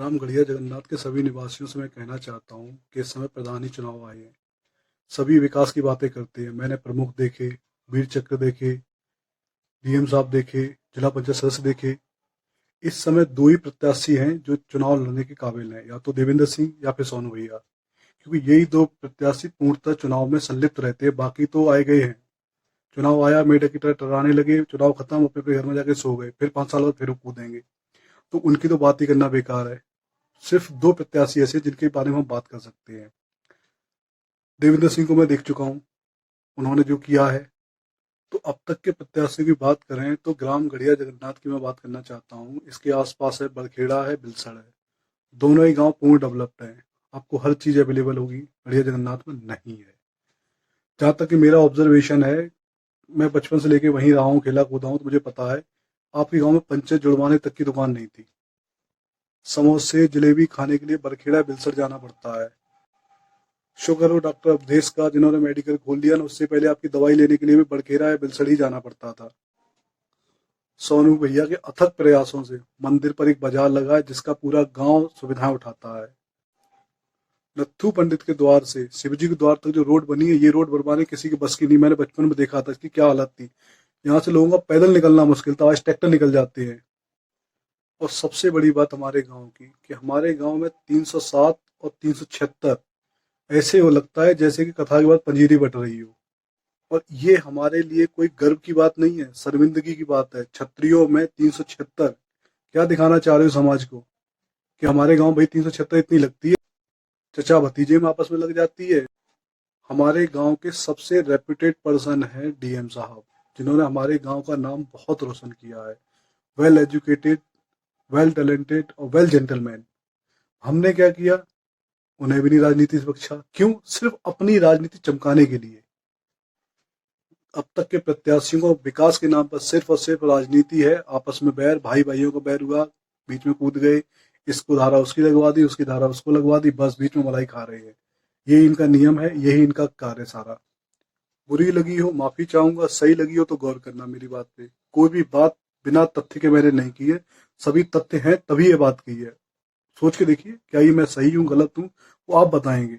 ग्राम गढ़िया जगन्नाथ के सभी निवासियों से मैं कहना चाहता हूँ कि इस समय प्रधानी चुनाव आए हैं। सभी विकास की बातें करते हैं। मैंने प्रमुख देखे, वीर चक्र देखे, डीएम साहब देखे, जिला पंचायत सदस्य देखे। इस समय दो ही प्रत्याशी हैं जो चुनाव लड़ने के काबिल हैं, या तो देवेंद्र सिंह या फिर सोनू भैया, क्योंकि यही दो प्रत्याशी पूर्णतः चुनाव में संलिप्त रहते हैं। बाकी तो आए गए हैं, चुनाव आया मेढक की तरह टर्राने लगे, चुनाव खत्म, अपने अपने घर में जाके सो गए, फिर 5 साल बाद फिर वो कूदेंगे। तो उनकी तो बात ही करना बेकार है। सिर्फ दो प्रत्याशी ऐसे जिनके बारे में हम बात कर सकते हैं। देवेंद्र सिंह को मैं देख चुका हूँ, उन्होंने जो किया है। तो अब तक के प्रत्याशियों की बात करें तो ग्राम गढ़िया जगन्नाथ की मैं बात करना चाहता हूँ। इसके आसपास है बड़खेड़ा है, बिलसड़ है। दोनों ही गांव पूर्ण डेवलप्ड हैं। आपको हर चीज अवेलेबल होगी, गढ़िया जगन्नाथ में नहीं है। जहाँ तक कि मेरा ऑब्जर्वेशन है, मैं बचपन से लेके वहीं रहा हूँ, खेला कूदा हूँ, तो मुझे पता है आपके गांव में पंचायत जुड़वाने तक की दुकान नहीं थी। समोसे जलेबी खाने के लिए बरखेड़ा बिलसर जाना पड़ता है। शुक्र हो डॉक्टर अवधेश का, जिन्होंने मेडिकल खोल दिया ना, उससे पहले आपकी दवाई लेने के लिए भी बड़खेड़ा या बिलसर ही जाना पड़ता था। सोनू भैया के अथक प्रयासों से मंदिर पर एक बाजार लगा है जिसका पूरा गांव सुविधाएं उठाता है। नत्थू पंडित के द्वार से शिवजी के द्वार तक जो रोड बनी है, ये रोड बनवाने किसी के बस की नहीं। मैंने बचपन में देखा था इसकी क्या हालत थी। यहाँ से लोगों का पैदल निकलना मुश्किल था, आज ट्रैक्टर निकल जाते हैं। और सबसे बड़ी बात हमारे गांव की कि हमारे गांव में 307 और 376 ऐसे हो लगता है जैसे कि कथा के बाद पंजीरी बट रही हो। और ये हमारे लिए कोई गर्व की बात नहीं है, शर्मिंदगी की बात है। छत्रियों में 376, क्या दिखाना चाह रहे हो समाज को कि हमारे गांव भाई 376 इतनी लगती है? चचा भतीजे में आपस में लग जाती है। हमारे गांव के सबसे रेप्यूटेड पर्सन है डीएम साहब, जिन्होंने हमारे गांव का नाम बहुत रोशन किया है। वेल एजुकेटेड, वेल टैलेंटेड और वेल जेंटलमैन। हमने क्या किया? उन्हें भी नहीं राजनीति से बख्शा। क्यों? सिर्फ अपनी राजनीति चमकाने के लिए। अब तक के प्रत्याशियों को विकास के नाम पर सिर्फ और सिर्फ राजनीति है। आपस में बैर, भाई भाइयों का बैर हुआ, बीच में कूद गए, इसको धारा उसकी लगवा दी, उसकी धारा उसको लगवा दी, बस बीच में मलाई खा रहे हैं। यही इनका नियम है, यही इनका कार्य सारा। बुरी लगी हो माफी चाहूंगा, सही लगी हो तो गौर करना मेरी बात पे। कोई भी बात बिना तथ्य के मैंने नहीं की है, सभी तथ्य हैं तभी ये बात की है। सोच के देखिए, क्या ये मैं सही हूँ गलत हूँ, वो आप बताएंगे।